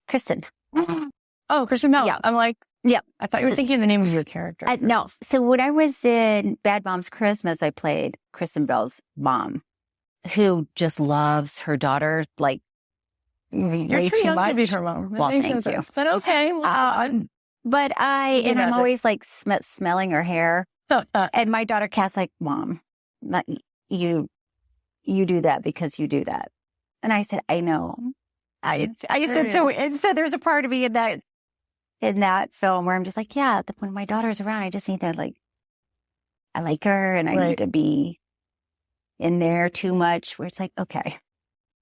Kristen. Oh, Kristen Bell. Yeah. I'm like, yeah. I thought you were thinking the name of your character. No. So when I was in Bad Moms Christmas, I played Kristen Bell's mom, who just loves her daughter like You're way too too young much. to be her mom. Well, thank you. Sense. But okay. But I'm always like smelling her hair. And my daughter Kat's like, Mom, you do that because you do that. And I said, I know. I said, so there's a part of me in that film where I'm just like, yeah, when my daughter's around, I just need to I like her and I need to be in there too much, where it's like, okay.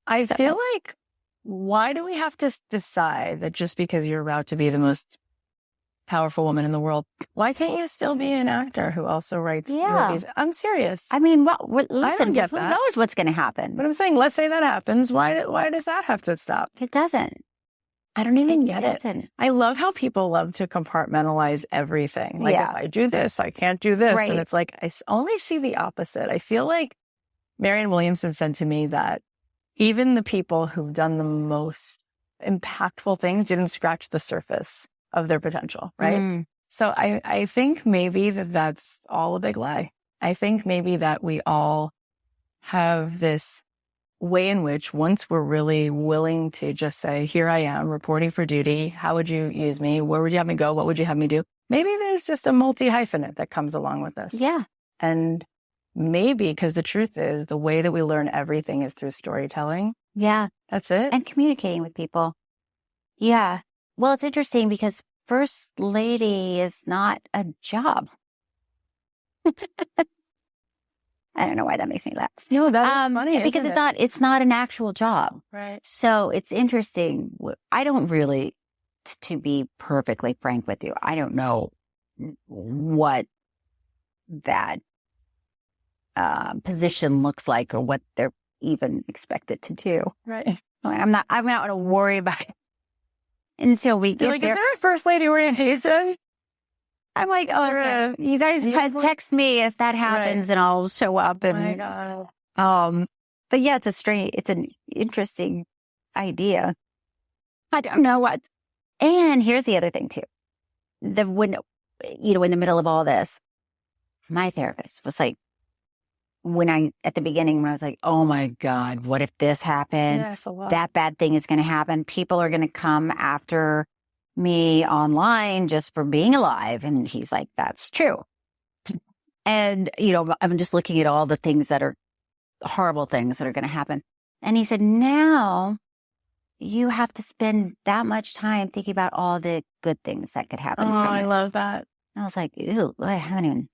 I feel like, why do we have to decide that just because you're about to be the most powerful woman in the world, why can't you still be an actor who also writes movies? I'm serious. I mean, listen, who knows what's going to happen? But I'm saying, let's say that happens. Why does that have to stop? It doesn't. I don't even get it. I love how people love to compartmentalize everything. Like, if I do this, I can't do this. Right. And it's like, I only see the opposite. I feel like Marianne Williamson said to me that even the people who've done the most impactful things didn't scratch the surface of their potential, right? Mm. So I think maybe that's all a big lie. I think maybe that we all have this way in which once we're really willing to just say, here I am reporting for duty. How would you use me? Where would you have me go? What would you have me do? Maybe there's just a multi-hyphenate that comes along with this. Yeah. And maybe, because the truth is, the way that we learn everything is through storytelling. Yeah. That's it. And communicating with people. Yeah. Well, it's interesting because First Lady is not a job. I don't know why that makes me laugh. No, that's funny. Because it's not an actual job. Right. So it's interesting. I don't really, to be perfectly frank with you, I don't know what that position looks like or what they're even expected to do. Right. I'm not going to worry about it until we get there. Is there a First Lady orientation? I'm like, okay. You guys text me if that happens, and I'll show up. And, oh my God. But yeah, it's an interesting idea. I don't know what. And here's the other thing too. When in the middle of all this, my therapist was like, at the beginning, when I was like, oh my God, what if this happened? Yeah, it's a lot. That bad thing is going to happen. People are going to come after me online just for being alive. And he's like, that's true. And, I'm just looking at all the things that are horrible things that are going to happen. And he said, now you have to spend that much time thinking about all the good things that could happen. Oh, I love that. And I was like, ew, I haven't even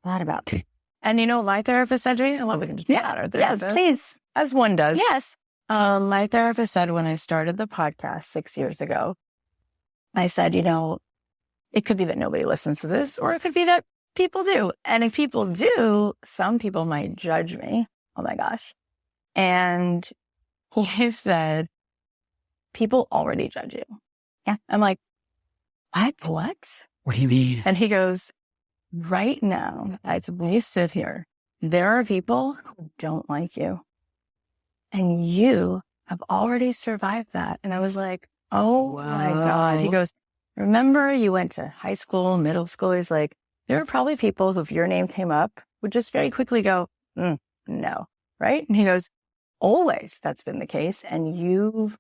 thought about it. And my therapist said to me, I love it. Yes, please. As one does. Yes. My therapist said when I started the podcast 6 years ago, I said, it could be that nobody listens to this, or it could be that people do. And if people do, some people might judge me. Oh my gosh. And he said, people already judge you. Yeah. I'm like, what? What do you mean? And he goes, right now, as we sit here, there are people who don't like you. And you have already survived that. And I was like, oh my God. He goes, remember you went to high school, middle school? He's like, there are probably people who, if your name came up, would just very quickly go, no. Right? And he goes, always that's been the case. And you've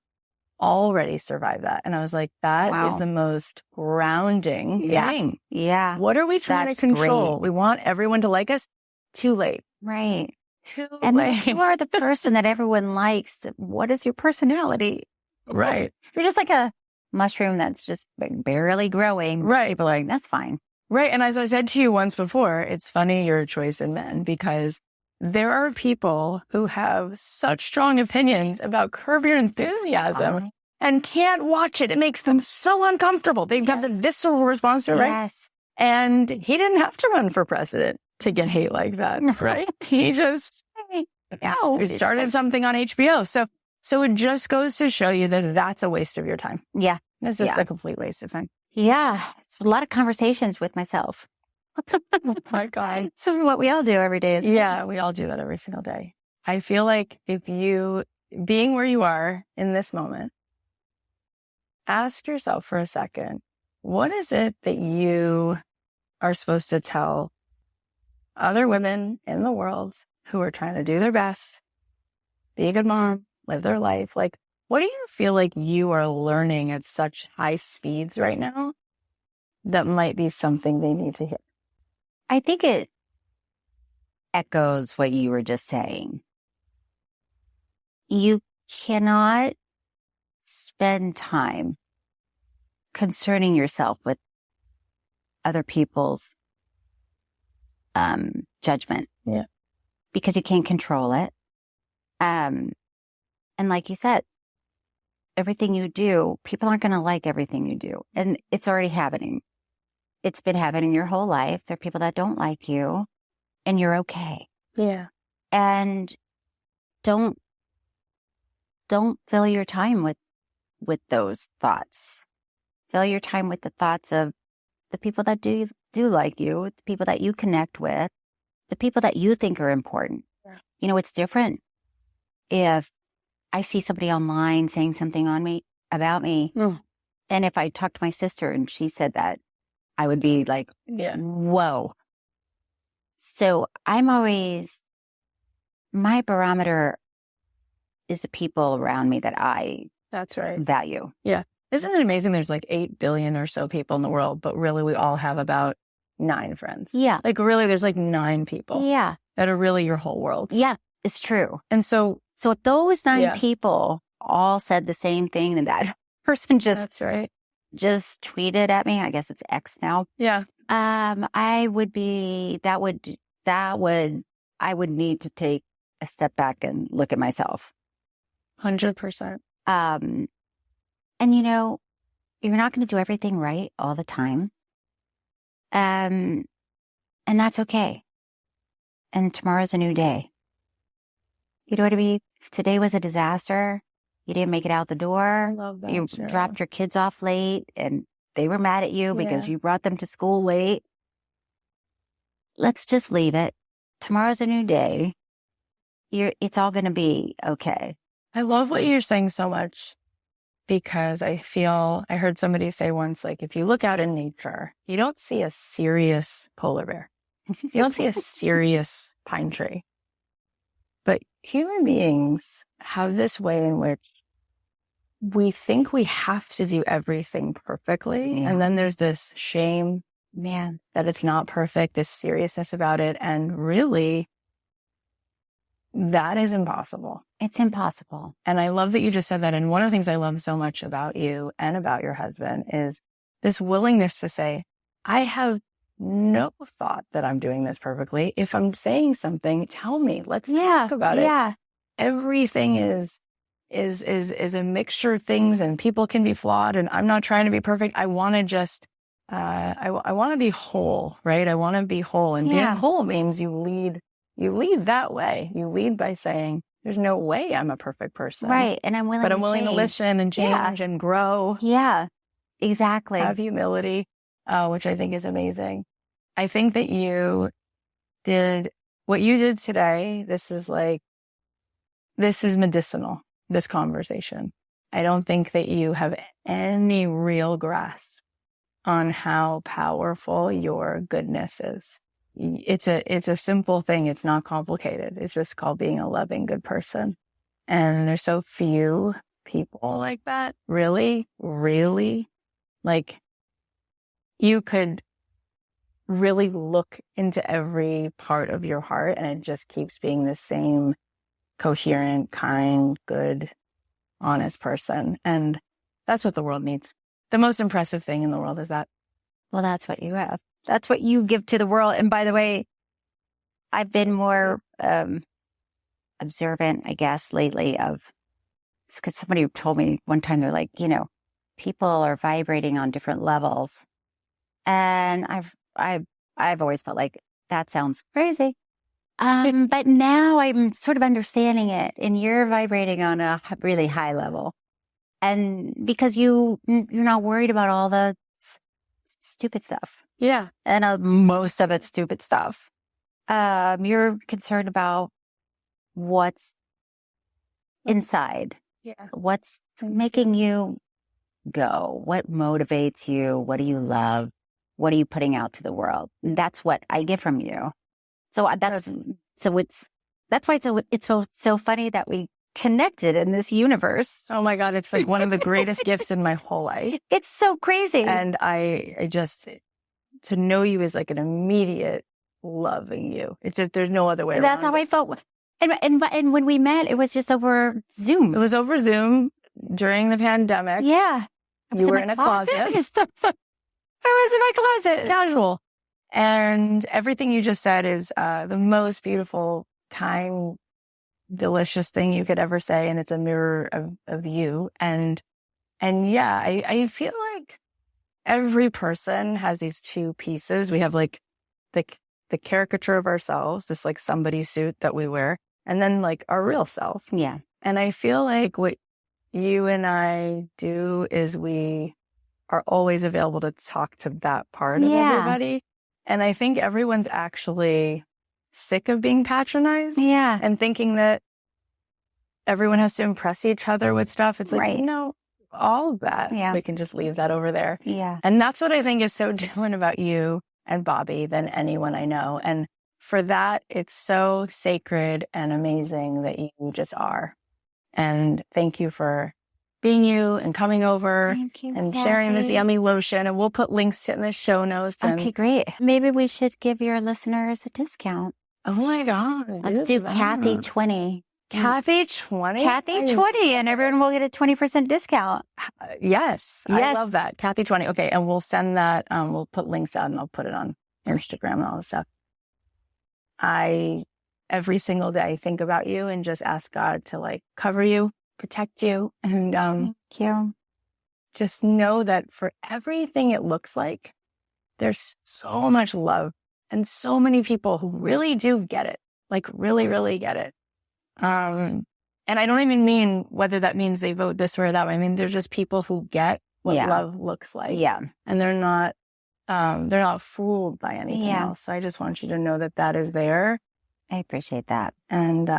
already survived that. And I was like, that is the most grounding thing. Yeah. What are we trying to control? Great. We want everyone to like us. Too late. Right. Too and late. You are the person that everyone likes. What is your personality? Right. You're just like a mushroom that's just barely growing. Right. People are like, that's fine. Right. And as I said to you once before, it's funny your choice in men, because there are people who have such strong opinions about Curb Your Enthusiasm and can't watch it. It makes them so uncomfortable. They have the visceral response to it, right? Yes. And he didn't have to run for president to get hate like that, right? He just he started something on HBO. So it just goes to show you that that's a waste of your time. Yeah. It's just a complete waste of time. Yeah. It's a lot of conversations with myself. Oh my God. So what we all do every day. Yeah, we all do that every single day. I feel like if you, being where you are in this moment, ask yourself for a second, what is it that you are supposed to tell other women in the world who are trying to do their best, be a good mom, live their life? Like, what do you feel like you are learning at such high speeds right now that might be something they need to hear? I think it echoes what you were just saying. You cannot spend time concerning yourself with other people's judgment. Yeah. Because you can't control it. And like you said, everything you do, people aren't going to like everything you do. And it's already happening. It's been happening your whole life. There are people that don't like you, and you're okay. Yeah. And don't fill your time with those thoughts. Fill your time with the thoughts of the people that do like you, the people that you connect with, the people that you think are important. Yeah. You know, it's different if I see somebody online saying something about me, and if I talk to my sister and she said that, I would be like, whoa. So I'm always, my barometer is the people around me that I value. Yeah. Isn't it amazing? There's like 8 billion or so people in the world, but really we all have about 9 friends. Yeah. Like really there's like 9 people. Yeah. That are really your whole world. Yeah, it's true. And so if those 9 people all said the same thing, and that person just tweeted at me, I guess it's X now. Yeah. I would need to take a step back and look at myself. 100%. And you know, you're not going to do everything right all the time. And that's okay. And tomorrow's a new day. You know what I mean? If today was a disaster, you didn't make it out the door. I love that, you Cheryl. dropped your kids off late and they were mad at you because you brought them to school late. Let's just leave it. Tomorrow's a new day. It's all going to be okay. I love what you're saying so much, because I heard somebody say once, like, if you look out in nature, you don't see a serious polar bear. You don't see a serious pine tree. But human beings have this way in which we think we have to do everything perfectly. And then there's this shame, that it's not perfect, this seriousness about it. And really, that is impossible. It's impossible. And I love that you just said that. And one of the things I love so much about you and about your husband is this willingness to say, I have no thought that I'm doing this perfectly. If I'm saying something, tell me. Let's talk about it. Yeah. Everything is a mixture of things, and people can be flawed, and I'm not trying to be perfect. I want to just I want to be whole, right? I want to be whole, and being whole means you lead that way. You lead by saying, there's no way I'm a perfect person. Right. And I'm willing to listen and change and grow. Yeah, exactly. Have humility, which I think is amazing. I think that you did what you did today. This is medicinal, this conversation. I don't think that you have any real grasp on how powerful your goodness is. It's a simple thing. It's not complicated. It's just called being a loving, good person. And there's so few people like that. Really, really. Like, you could really look into every part of your heart and it just keeps being the same coherent, kind, good, honest person. And that's what the world needs. The most impressive thing in the world is that. Well, that's what you have. That's what you give to the world. And by the way, I've been more observant, I guess, lately of, because somebody told me one time, they're like, people are vibrating on different levels. And I've always felt like that sounds crazy. But now I'm sort of understanding it, and you're vibrating on a really high level. And because you're not worried about all the stupid stuff. Yeah. And most of it's stupid stuff. You're concerned about what's inside. Yeah. What's making you go? What motivates you? What do you love? What are you putting out to the world? And that's what I get from you. So that's why it's so funny that we connected in this universe. Oh my God. It's like one of the greatest gifts in my whole life. It's so crazy. And I just, to know you is like an immediate loving you. It's just, there's no other way around. That's how I felt. And when we met, it was just over Zoom. It was over Zoom during the pandemic. Yeah. You were in a closet. I was in my closet. Casual. And everything you just said is the most beautiful, kind, delicious thing you could ever say. And it's a mirror of you. And yeah, I feel like every person has these two pieces. We have like the caricature of ourselves, this like somebody suit that we wear, and then like our real self. Yeah. And I feel like what you and I do is we are always available to talk to that part of everybody. And I think everyone's actually sick of being patronized. Yeah. And thinking that everyone has to impress each other with stuff. It's like, no, all of that. Yeah. We can just leave that over there. Yeah. And that's what I think is so different about you and Bobby than anyone I know. And for that, it's so sacred and amazing that you just are. And thank you for being you and coming over and sharing this yummy lotion. And we'll put links to it in the show notes. Okay, great. Maybe we should give your listeners a discount. Oh my God. Let's do Kathy 20. Kathy 20? Kathy 20, and everyone will get a 20% discount. Yes. I love that. Kathy 20. Okay. And we'll send that. We'll put links out and I'll put it on Instagram and all this stuff. Every single day, think about you and just ask God to like cover you, protect you. And, thank you. Just know that for everything it looks like, there's so much love and so many people who really do get it. Like really, really get it. And I don't even mean whether that means they vote this or that way. I mean, they're just people who get what love looks like. Yeah. And they're not fooled by anything else. So I just want you to know that that is there. I appreciate that. And,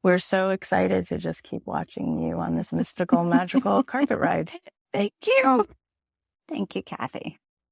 we're so excited to just keep watching you on this mystical, magical carpet ride. Thank you. Thank you, Kathy.